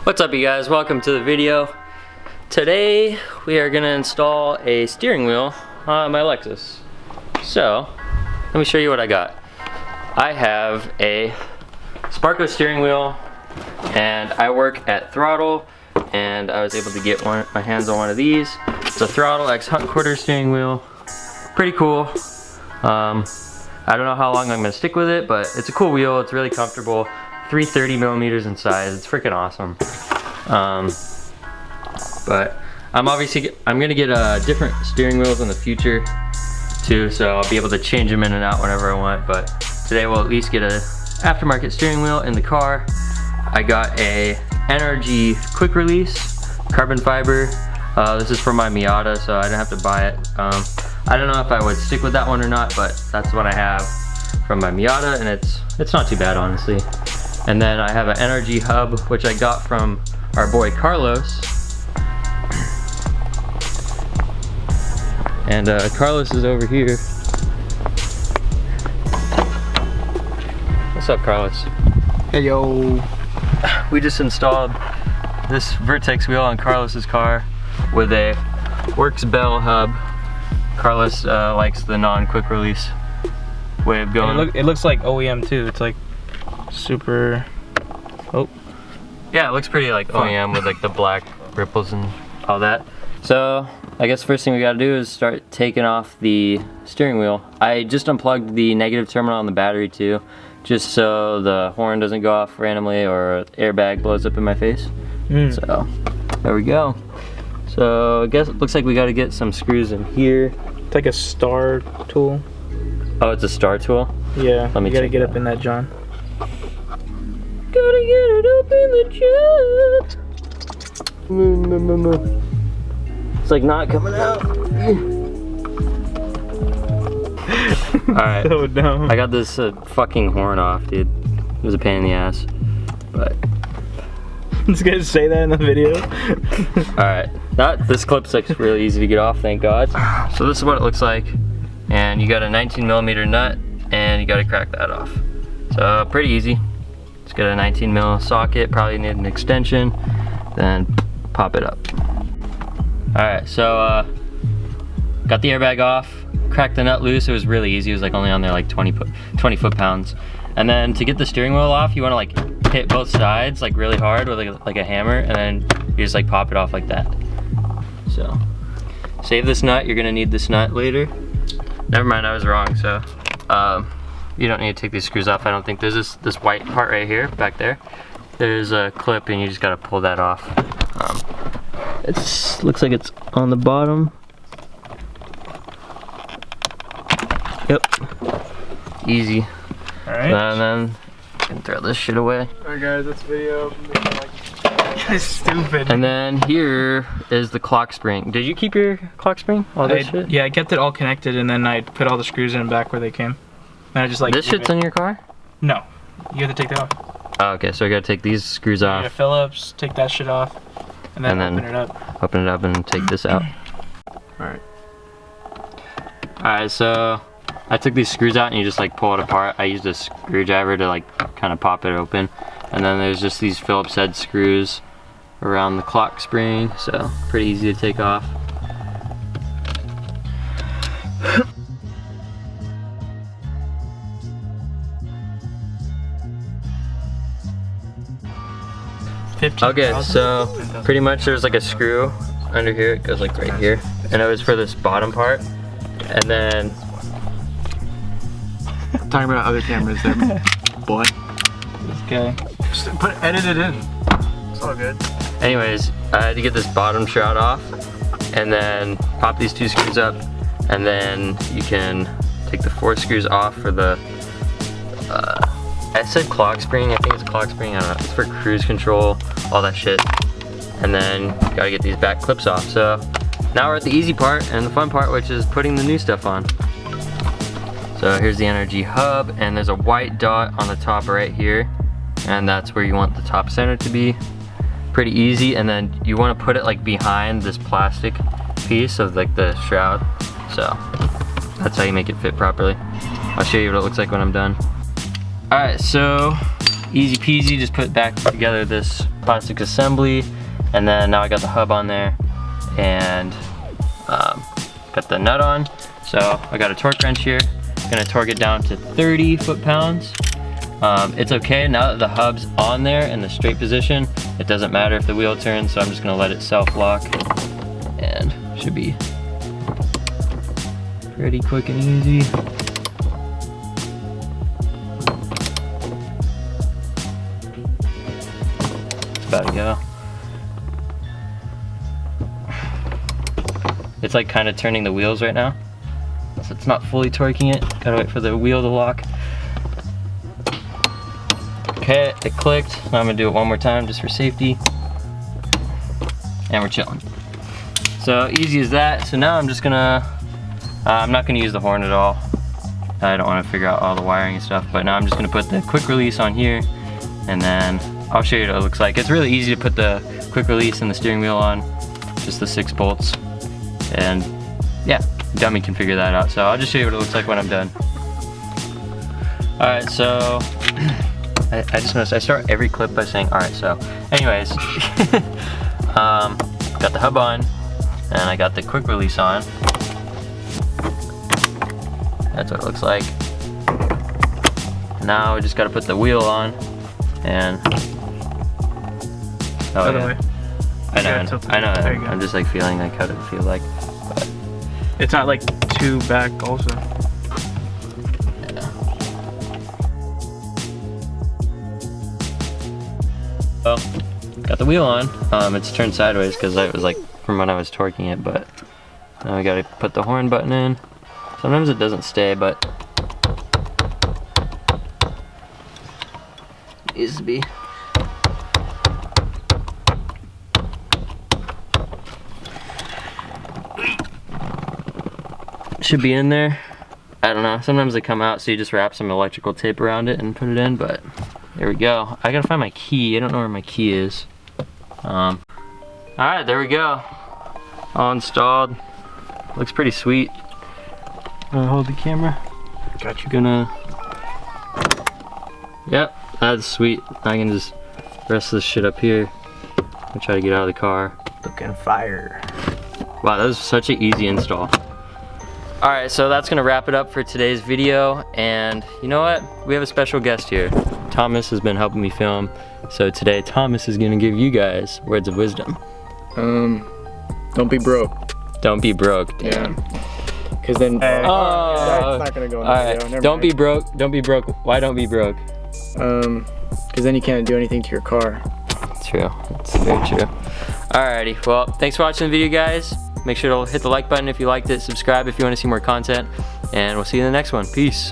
What's up, you guys? Welcome to the video. Today we are gonna install a steering wheel on my Lexus. So let me show you what I got. I have a Sparco steering wheel and I work at Throttle, and I was able to get my hands on one of these. It's a Throttle X Hunt Quarter steering wheel. Pretty cool. I don't know how long I'm gonna stick with it, but it's a cool wheel. It's really comfortable. 330 millimeters in size. It's freaking awesome. But I'm gonna get different steering wheels in the future too, so I'll be able to change them in and out whenever I want. But today we'll at least get a aftermarket steering wheel in the car. I got a NRG quick release carbon fiber. This is from my Miata, so I didn't have to buy it. I don't know if I would stick with that one or not, but that's what I have from my Miata, and it's not too bad, honestly. And then I have an NRG hub, which I got from our boy Carlos. And Carlos is over here. What's up, Carlos? Hey, yo. We just installed this Vertex wheel on Carlos's car with a Works Bell hub. Carlos likes the non-quick release way of going. It looks like OEM too. It's like super. Oh. Yeah, it looks pretty like OEM with like the black ripples and all that. So I guess first thing we gotta do is start taking off the steering wheel. I just unplugged the negative terminal on the battery too, just so the horn doesn't go off randomly or airbag blows up in my face. So there we go. So I guess it looks like we gotta get some screws in here. It's like a star tool. Oh, it's a star tool? Yeah, you gotta get up in that, John. Gotta get it up in the jet. It's like not coming out. Alright, So dumb. I got this fucking horn off, dude. It was a pain in the ass, but. This guy say that in the video. Alright, this clip's like really easy to get off, thank God. So this is what it looks like, and you got a 19 millimeter nut, and you gotta crack that off. So pretty easy. Just get a 19 mil socket, probably need an extension, then pop it up. Alright, so got the airbag off, cracked the nut loose. It was really easy. It was like only on there like 20 foot-pounds. And then to get the steering wheel off, you want to like hit both sides like really hard with like a hammer, and then you just like pop it off like that. So save this nut. You're gonna need this nut later. Never mind, I was wrong. So you don't need to take these screws off. I don't think. There's this white part right here, back there. There's a clip, and you just gotta pull that off. It looks like it's on the bottom. Yep. Easy. Alright. And then you can throw this shit away. Alright, guys, that's video. That's stupid. And then here is the clock spring. Did you keep your clock spring? All that shit? Yeah, I kept it all connected, and then I put all the screws in back where they came. And I just like. This shit's in your car? No, you have to take that off. Oh, okay, so I gotta take these screws off. Yeah, Phillips, take that shit off, and then open it up. Open it up and take this out. Alright. Alright, so I took these screws out and you just like pull it apart. I used a screwdriver to like kind of pop it open. And then there's just these Phillips head screws around the clock spring, so pretty easy to take off. Okay, so pretty much there's like a screw under here. It goes like right here, and it was for this bottom part. And then talking about other cameras there, boy. Okay. Just edit it in. It's all good. anyways, I had to get this bottom shroud off, and then pop these two screws up, and then you can take the 4 screws off for the I said clock spring, I think it's a clock spring, I don't know, it's for cruise control, all that shit. And then you gotta get these back clips off. So now we're at the easy part and the fun part, which is putting the new stuff on. So here's the NRG hub, and there's a white dot on the top right here, and that's where you want the top center to be. Pretty easy, and then you want to put it like behind this plastic piece of like the shroud. So that's how you make it fit properly. I'll show you what it looks like when I'm done. Alright, so easy peasy, just put back together this plastic assembly, and then now I got the hub on there, and got the nut on. So I got a torque wrench here, gonna torque it down to 30 foot-pounds. It's okay now that the hub's on there in the straight position. It doesn't matter if the wheel turns, so I'm just gonna let it self-lock, and should be pretty quick and easy. About to go. It's like kind of turning the wheels right now, so it's not fully torquing it. Gotta wait for the wheel to lock. Okay, it clicked. Now I'm gonna do it one more time just for safety, and we're chilling. So easy as that. So now I'm just gonna, I'm not gonna use the horn at all. I don't want to figure out all the wiring and stuff, but now I'm just gonna put the quick release on here, and then I'll show you what it looks like. It's really easy to put the quick release and the steering wheel on, just the 6 bolts. And yeah, dummy can figure that out. So I'll just show you what it looks like when I'm done. All right, so I just noticed I start every clip by saying, all right, so. Anyways, got the hub on, and I got the quick release on. That's what it looks like. Now we just gotta put the wheel on, and oh yeah. I know. There you go. I'm just like feeling like how to feel like, but it's not like too back also. Yeah. Well, got the wheel on. It's turned sideways because it was like from when I was torquing it, but now we gotta put the horn button in. Sometimes it doesn't stay, but it needs to be. Should be in there. I don't know. Sometimes they come out, so you just wrap some electrical tape around it and put it in, but there we go. I gotta find my key. I don't know where my key is. Alright, there we go. All installed. Looks pretty sweet. Hold the camera. Got you. Gonna. Yep, that's sweet. I can just rest this shit up here and try to get out of the car. Looking fire. Wow, that was such an easy install. Alright, so that's gonna wrap it up for today's video, and you know what? We have a special guest here. Thomas has been helping me film, so today Thomas is gonna give you guys words of wisdom. Don't be broke. Don't be broke, damn. Cause then that's not gonna go in the video. Never Don't mind. be broke, don't be broke. Why don't be broke? Cause then you can't do anything to your car. True, that's very true. Alrighty, well, thanks for watching the video, guys. Make sure to hit the like button if you liked it, subscribe if you want to see more content, and we'll see you in the next one. Peace.